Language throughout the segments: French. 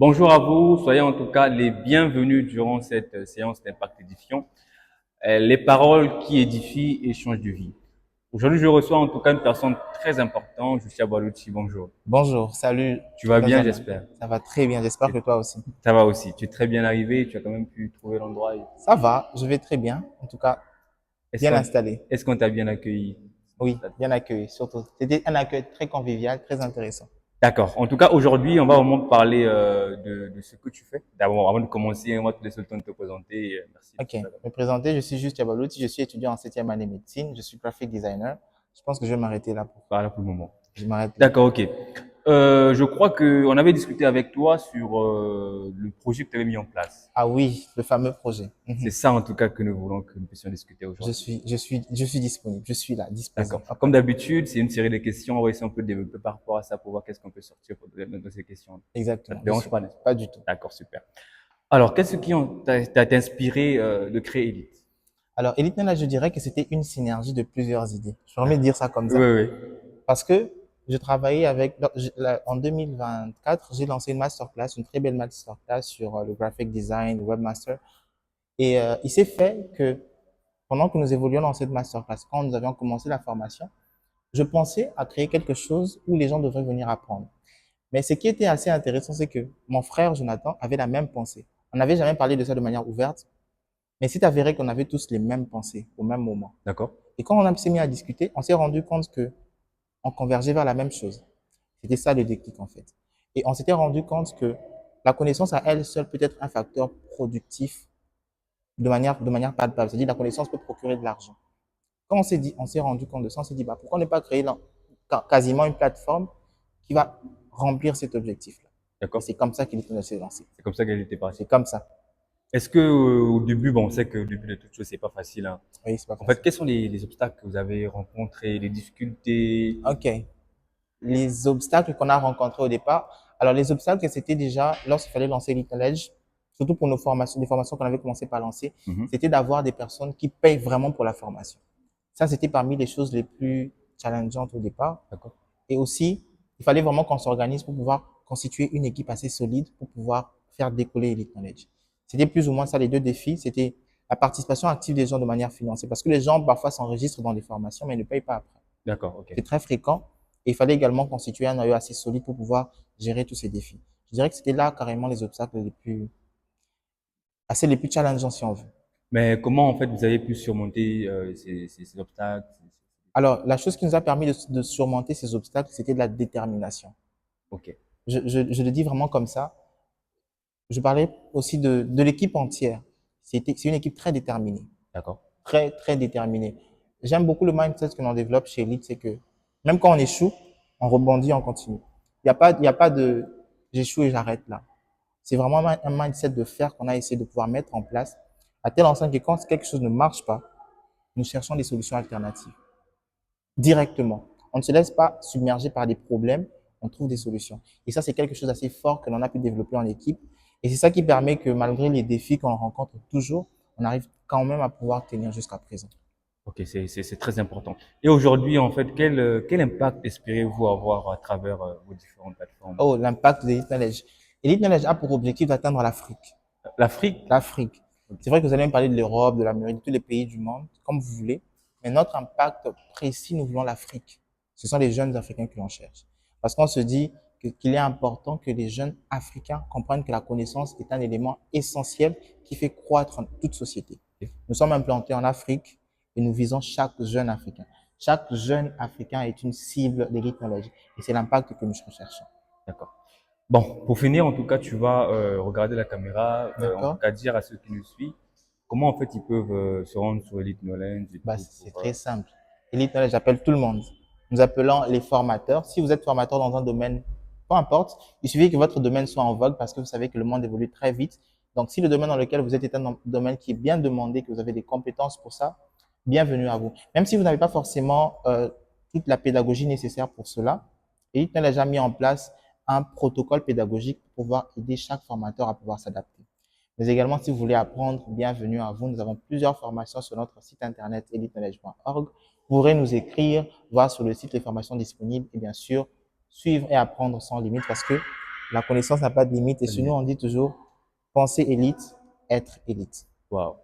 Bonjour à vous, soyez en tout cas les bienvenus durant cette séance d'impact édifiant. Les paroles qui édifient et changent de vie. Aujourd'hui, je reçois en tout cas une personne très importante, Justia Balouti. Bonjour. Bonjour, salut Tu vas bien, Benjamin. j'espère. Ça va très bien, j'espère que toi aussi. Ça va aussi. Tu es très bien arrivé, tu as quand même pu trouver l'endroit. Ça va, je vais très bien, en tout cas, Est-ce bien qu'on installé. est-ce qu'on t'a bien accueilli? Oui, bien accueilli, surtout. C'était un accueil très convivial, très intéressant. D'accord. En tout cas, aujourd'hui, on va vraiment parler de ce que tu fais. D'abord, avant de commencer, on va te laisser le temps de te présenter. Merci de Ok, tout à l'heure. me présenter, je suis Juste Yabalouti, je suis étudiant en septième année médecine, je suis graphic designer. Je pense que je vais m'arrêter là Voilà pour le moment. Je m'arrête là. D'accord, ok. Je crois que on avait discuté avec toi sur le projet que tu avais mis en place. Ah oui, le fameux projet. C'est ça en tout cas que nous voulons que nous puissions discuter aujourd'hui. Je suis disponible, je suis là, disposé. D'accord. Comme d'habitude, c'est une série de questions. On va essayer un peu de développer par rapport à ça pour voir qu'est-ce qu'on peut sortir de ces questions. Ça Exactement, te je dérange suis pas, là. n'est-ce pas? Pas du tout. D'accord, super. Alors, qu'est-ce qui t'a inspiré de créer Elite? Alors, Elite là, je dirais que c'était une synergie de plusieurs idées. Je vais D'accord. dire ça comme Oui, ça. oui. Parce que je travaillais avec, en 2024, j'ai lancé une masterclass, une très belle masterclass sur le graphic design, le webmaster. Et il s'est fait que pendant que nous évoluions dans cette masterclass, quand nous avions commencé la formation, je pensais à créer quelque chose où les gens devraient venir apprendre. Mais ce qui était assez intéressant, c'est que mon frère Jonathan avait la même pensée. On n'avait jamais parlé de ça de manière ouverte, mais c'est avéré qu'on avait tous les mêmes pensées au même moment. D'accord. Et quand on s'est mis à discuter, on s'est rendu compte que on convergeait vers la même chose. C'était ça le déclic en fait. Et on s'était rendu compte que la connaissance à elle seule peut être un facteur productif de manière palpable. C'est-à-dire la connaissance peut procurer de l'argent. Quand on s'est dit, on s'est rendu compte de ça, on s'est dit, bah, pourquoi ne pas créer quasiment une plateforme qui va remplir cet objectif-là. Et D'accord. c'est comme ça qu'il s'est lancé. C'est comme ça qu'elle était partie. C'est comme ça. Est-ce que au début, bon, on sait que au début de toute chose, c'est pas facile, hein. Oui, c'est pas En fait, facile. quels sont les obstacles que vous avez rencontrés, les difficultés? OK. Les obstacles qu'on a rencontrés au départ. Alors, les obstacles, c'était déjà lorsqu'il fallait lancer Elite Knowledge, surtout pour nos formations, les formations qu'on avait commencé par lancer, Mhm. c'était d'avoir des personnes qui payent vraiment pour la formation. Ça, c'était parmi les choses les plus challengeantes au départ. D'accord. Et aussi, il fallait vraiment qu'on s'organise pour pouvoir constituer une équipe assez solide pour pouvoir faire décoller Elite Knowledge. C'était plus ou moins ça les deux défis. C'était la participation active des gens de manière financière. Parce que les gens, parfois, s'enregistrent dans des formations, mais ne payent pas après. D'accord, ok. C'est très fréquent. Et il fallait également constituer un noyau assez solide pour pouvoir gérer tous ces défis. Je dirais que c'était là carrément les obstacles les plus challengeants si on veut. Mais comment en fait vous avez pu surmonter ces obstacles? Alors, la chose qui nous a permis de surmonter ces obstacles, c'était de la détermination. Ok, Je le dis vraiment comme ça. Je parlais aussi de l'équipe entière. C'est une équipe très déterminée. d'accord. Très, très déterminée. J'aime beaucoup le mindset que l'on développe chez Elite, c'est que même quand on échoue, on rebondit, on continue. Il y a pas de j'échoue et j'arrête là. C'est vraiment un mindset de faire qu'on a essayé de pouvoir mettre en place à telle enseigne que quand quelque chose ne marche pas, nous cherchons des solutions alternatives directement. On ne se laisse pas submerger par des problèmes, on trouve des solutions. Et ça, c'est quelque chose d'assez fort que l'on a pu développer en équipe. Et c'est ça qui permet que malgré les défis qu'on rencontre toujours, on arrive quand même à pouvoir tenir jusqu'à présent. Ok, c'est très important. Et aujourd'hui, en fait, quel impact espérez-vous avoir à travers vos différentes plateformes? Oh, l'impact de l'Elite Knowledge. Elite Knowledge a pour objectif d'atteindre l'Afrique. L'Afrique? L'Afrique. Ok. C'est vrai que vous allez me parler de l'Europe, de l'Amérique, de tous les pays du monde, comme vous voulez. Mais notre impact précis, nous voulons l'Afrique. Ce sont les jeunes Africains que l'on cherche. Parce qu'on se dit qu'il est important que les jeunes Africains comprennent que la connaissance est un élément essentiel qui fait croître toute société. Nous sommes implantés en Afrique et nous visons chaque jeune Africain. Chaque jeune Africain est une cible d'Elite Knowledge et c'est l'impact que nous recherchons. D'accord. Bon, pour finir, en tout cas, tu vas regarder la caméra, en tout D'accord? cas dire à ceux qui nous suivent comment en fait ils peuvent se rendre sur Elite Knowledge et Bah, tout c'est pour. très simple. Elite Knowledge, j'appelle tout le monde. Nous appelons les formateurs. Si vous êtes formateur dans un domaine, peu importe, il suffit que votre domaine soit en vogue parce que vous savez que le monde évolue très vite. Donc, si le domaine dans lequel vous êtes est un domaine qui est bien demandé, que vous avez des compétences pour ça, bienvenue à vous. Même si vous n'avez pas forcément toute la pédagogie nécessaire pour cela, Elite Knowledge a mis en place un protocole pédagogique pour pouvoir aider chaque formateur à pouvoir s'adapter. Mais également, si vous voulez apprendre, bienvenue à vous. Nous avons plusieurs formations sur notre site internet eliteknowledge.org. Vous pourrez nous écrire, voir sur le site les formations disponibles et bien sûr, suivre et apprendre sans limite parce que La connaissance n'a pas de limite. Et chez nous, on dit toujours, penser élite, être élite. Wow. En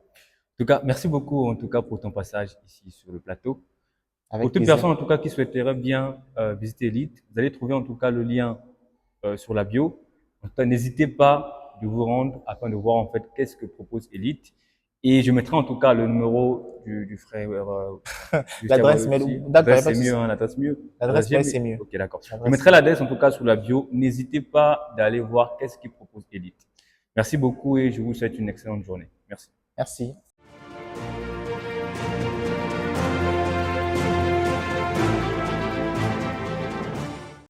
tout cas, merci beaucoup en tout cas pour ton passage ici sur le plateau. Pour Avec toute plaisir. personne en tout cas qui souhaiterait bien visiter Elite, vous allez trouver en tout cas le lien sur la bio. En tout cas, n'hésitez pas de vous rendre afin de voir en fait qu'est-ce que propose Elite. Et je mettrai en tout cas le numéro du frère du L'adresse Tiago mail, aussi. d'accord, il n'y a L'adresse pas c'est de mieux, souci. hein, l'adresse mieux. L'adresse mail, c'est mieux. Ok, d'accord. Je L'adresse mettrai mail. l'adresse en tout cas sur la bio. N'hésitez pas d'aller voir qu'est-ce qu'il propose Elite. Merci beaucoup et je vous souhaite une excellente journée. Merci. Merci.